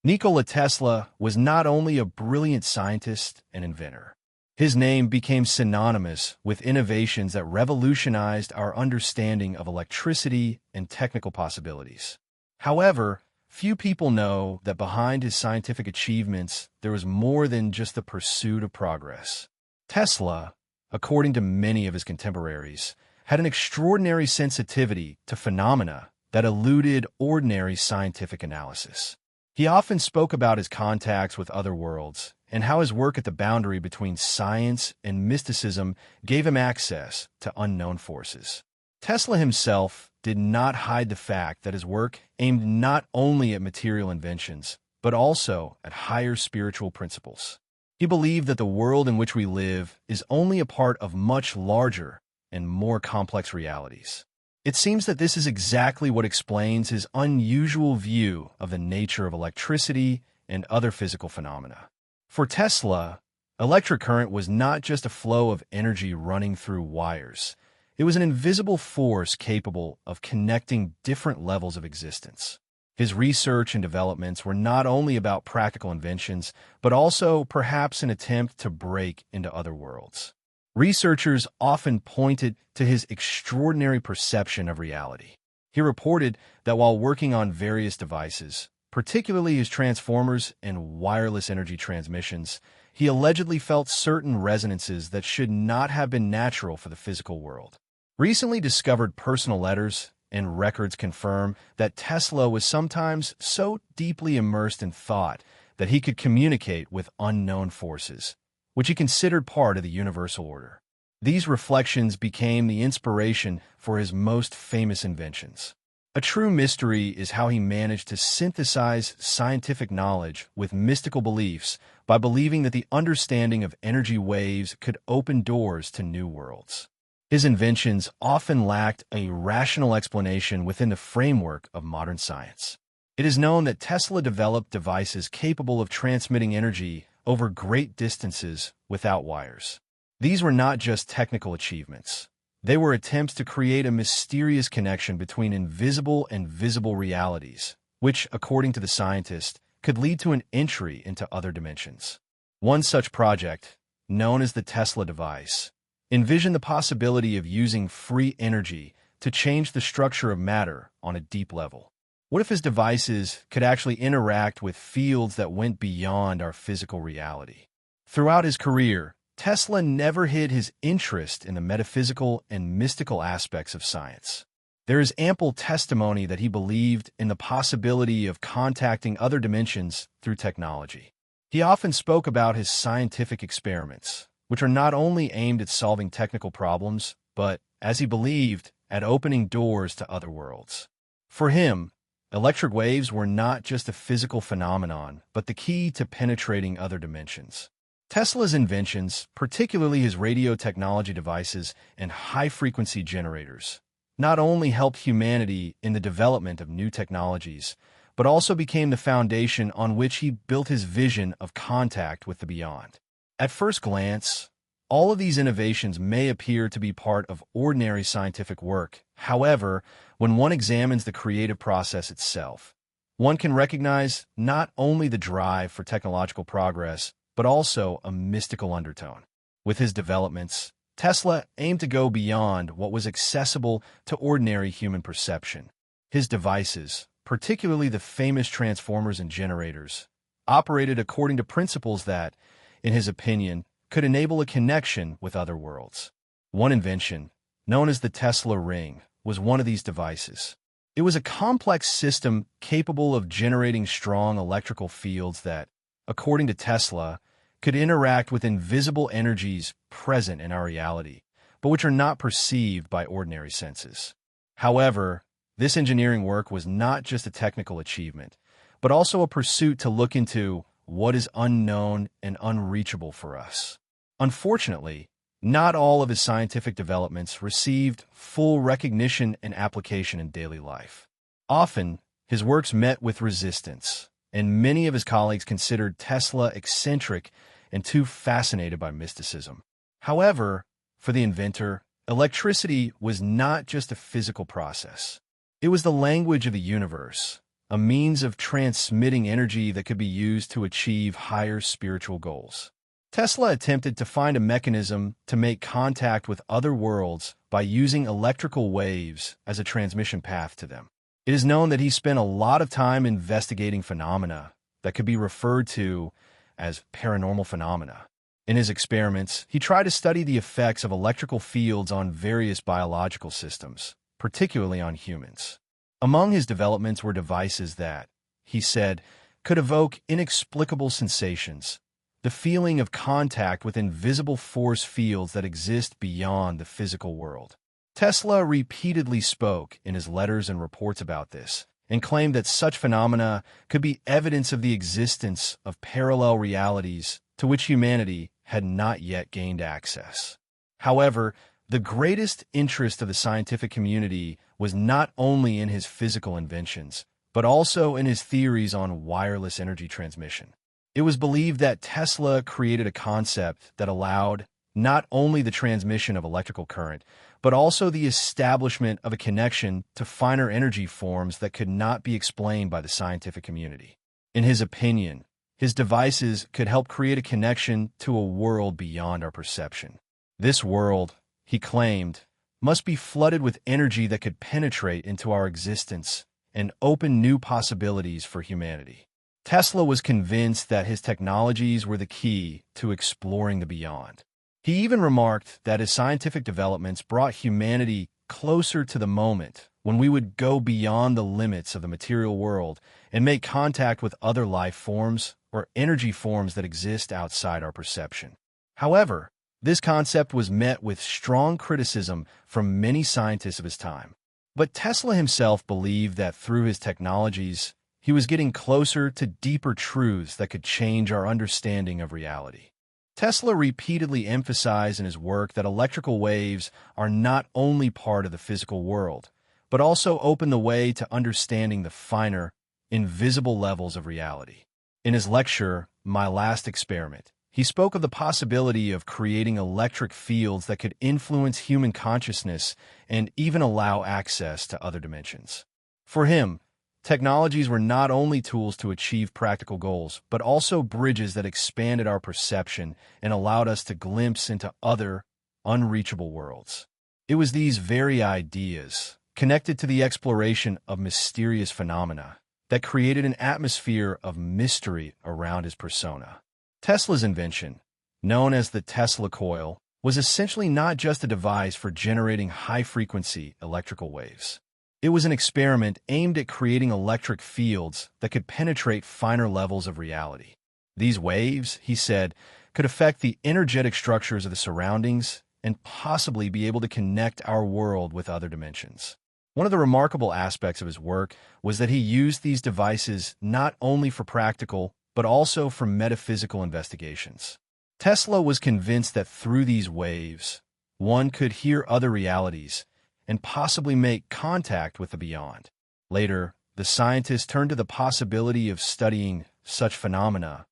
Nikola Tesla was not only a brilliant scientist and inventor. His name became synonymous with innovations that revolutionized our understanding of electricity and technical possibilities. However, few people know that behind his scientific achievements, there was more than just the pursuit of progress. Tesla, according to many of his contemporaries, had an extraordinary sensitivity to phenomena that eluded ordinary scientific analysis. He often spoke about his contacts with other worlds and how his work at the boundary between science and mysticism gave him access to unknown forces. Tesla himself did not hide the fact that his work aimed not only at material inventions, but also at higher spiritual principles. He believed that the world in which we live is only a part of much larger and more complex realities. It seems that this is exactly what explains his unusual view of the nature of electricity and other physical phenomena. For Tesla, electric current was not just a flow of energy running through wires. It was an invisible force capable of connecting different levels of existence. His research and developments were not only about practical inventions, but also perhaps an attempt to break into other worlds. Researchers often pointed to his extraordinary perception of reality. He reported that while working on various devices, particularly his transformers and wireless energy transmissions, he allegedly felt certain resonances that should not have been natural for the physical world. Recently discovered personal letters and records confirm that Tesla was sometimes so deeply immersed in thought that he could communicate with unknown forces, which he considered part of the universal order. These reflections became the inspiration for his most famous inventions. A true mystery is how he managed to synthesize scientific knowledge with mystical beliefs by believing that the understanding of energy waves could open doors to new worlds. His inventions often lacked a rational explanation within the framework of modern science. It is known that Tesla developed devices capable of transmitting energy over great distances without wires. These were not just technical achievements. They were attempts to create a mysterious connection between invisible and visible realities, which, according to the scientist, could lead to an entry into other dimensions. One such project, known as the Tesla device, envisioned the possibility of using free energy to change the structure of matter on a deep level. What if his devices could actually interact with fields that went beyond our physical reality? Throughout his career, Tesla never hid his interest in the metaphysical and mystical aspects of science. There is ample testimony that he believed in the possibility of contacting other dimensions through technology. He often spoke about his scientific experiments, which are not only aimed at solving technical problems, but, as he believed, at opening doors to other worlds. For him, electric waves were not just a physical phenomenon, but the key to penetrating other dimensions. Tesla's inventions, particularly his radio technology devices and high-frequency generators, not only helped humanity in the development of new technologies, but also became the foundation on which he built his vision of contact with the beyond. At first glance, all of these innovations may appear to be part of ordinary scientific work. However, when one examines the creative process itself, one can recognize not only the drive for technological progress, but also a mystical undertone. With his developments, Tesla aimed to go beyond what was accessible to ordinary human perception. His devices, particularly the famous transformers and generators, operated according to principles that, in his opinion, could enable a connection with other worlds. One invention, known as the Tesla ring, was one of these devices. It was a complex system capable of generating strong electrical fields that, according to Tesla, could interact with invisible energies present in our reality, but which are not perceived by ordinary senses. However, this engineering work was not just a technical achievement, but also a pursuit to look into what is unknown and unreachable for us. Unfortunately, not all of his scientific developments received full recognition and application in daily life. Often, his works met with resistance, and many of his colleagues considered Tesla eccentric and too fascinated by mysticism. However, for the inventor, electricity was not just a physical process. It was the language of the universe, a means of transmitting energy that could be used to achieve higher spiritual goals. Tesla attempted to find a mechanism to make contact with other worlds by using electrical waves as a transmission path to them. It is known that he spent a lot of time investigating phenomena that could be referred to as paranormal phenomena. In his experiments, he tried to study the effects of electrical fields on various biological systems, particularly on humans. Among his developments were devices that, he said, could evoke inexplicable sensations, the feeling of contact with invisible force fields that exist beyond the physical world. Tesla repeatedly spoke in his letters and reports about this, and claimed that such phenomena could be evidence of the existence of parallel realities to which humanity had not yet gained access. However, the greatest interest of the scientific community was not only in his physical inventions, but also in his theories on wireless energy transmission. It was believed that Tesla created a concept that allowed not only the transmission of electrical current, but also the establishment of a connection to finer energy forms that could not be explained by the scientific community. In his opinion, his devices could help create a connection to a world beyond our perception. This world, he claimed, must be flooded with energy that could penetrate into our existence and open new possibilities for humanity. Tesla was convinced that his technologies were the key to exploring the beyond. He even remarked that his scientific developments brought humanity closer to the moment when we would go beyond the limits of the material world and make contact with other life forms or energy forms that exist outside our perception. However, this concept was met with strong criticism from many scientists of his time. But Tesla himself believed that through his technologies, he was getting closer to deeper truths that could change our understanding of reality. Tesla repeatedly emphasized in his work that electrical waves are not only part of the physical world, but also open the way to understanding the finer, invisible levels of reality. In his lecture, My Last Experiment, he spoke of the possibility of creating electric fields that could influence human consciousness and even allow access to other dimensions. For him, technologies were not only tools to achieve practical goals, but also bridges that expanded our perception and allowed us to glimpse into other, unreachable worlds. It was these very ideas, connected to the exploration of mysterious phenomena, that created an atmosphere of mystery around his persona. Tesla's invention, known as the Tesla Coil, was essentially not just a device for generating high-frequency electrical waves. It was an experiment aimed at creating electric fields that could penetrate finer levels of reality. These waves, he said, could affect the energetic structures of the surroundings and possibly be able to connect our world with other dimensions. One of the remarkable aspects of his work was that he used these devices not only for practical, but also for metaphysical investigations. Tesla was convinced that through these waves, one could hear other realities and possibly make contact with the beyond. Later, the scientist turned to the possibility of studying such phenomena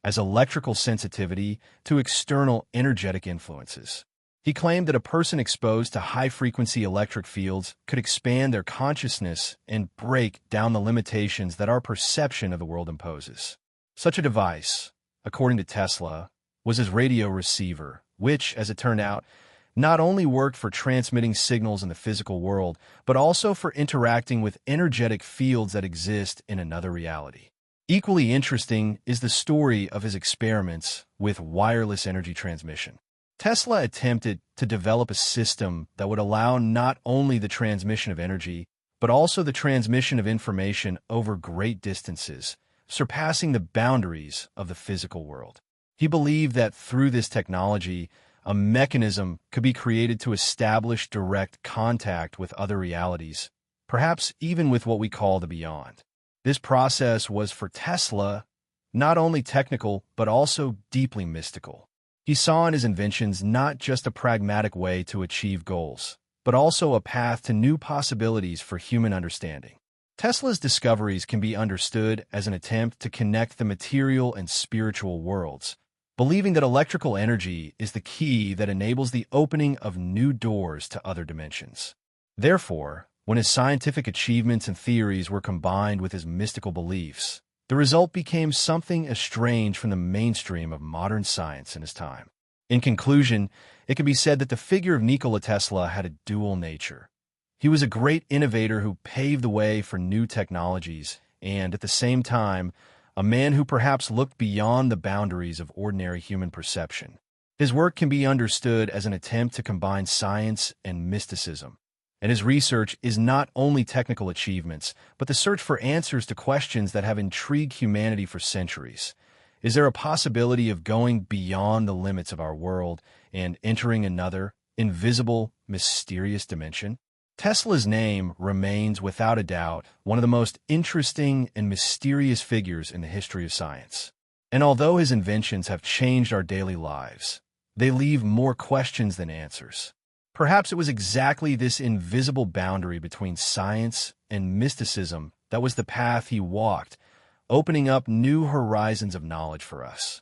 as electrical sensitivity to external energetic influences. He claimed that a person exposed to high-frequency electric fields could expand their consciousness and break down the limitations that our perception of the world imposes. Such a device, according to Tesla, was his radio receiver, which, as it turned out, not only worked for transmitting signals in the physical world, but also for interacting with energetic fields that exist in another reality. Equally interesting is the story of his experiments with wireless energy transmission. Tesla attempted to develop a system that would allow not only the transmission of energy, but also the transmission of information over great distances, surpassing the boundaries of the physical world. He believed that through this technology, a mechanism could be created to establish direct contact with other realities, perhaps even with what we call the beyond. This process was for Tesla not only technical, but also deeply mystical. He saw in his inventions not just a pragmatic way to achieve goals, but also a path to new possibilities for human understanding. Tesla's discoveries can be understood as an attempt to connect the material and spiritual worlds, believing that electrical energy is the key that enables the opening of new doors to other dimensions. Therefore, When his scientific achievements and theories were combined with his mystical beliefs, the result became something estranged from the mainstream of modern science in his time. In conclusion, it can be said that the figure of Nikola Tesla had a dual nature. He was a great innovator who paved the way for new technologies and, at the same time, a man who perhaps looked beyond the boundaries of ordinary human perception. His work can be understood as an attempt to combine science and mysticism, and his research is not only technical achievements, but the search for answers to questions that have intrigued humanity for centuries. Is there a possibility of going beyond the limits of our world and entering another, invisible, mysterious dimension? Tesla's name remains, without a doubt, one of the most interesting and mysterious figures in the history of science. And although his inventions have changed our daily lives, they leave more questions than answers. Perhaps it was exactly this invisible boundary between science and mysticism that was the path he walked, opening up new horizons of knowledge for us.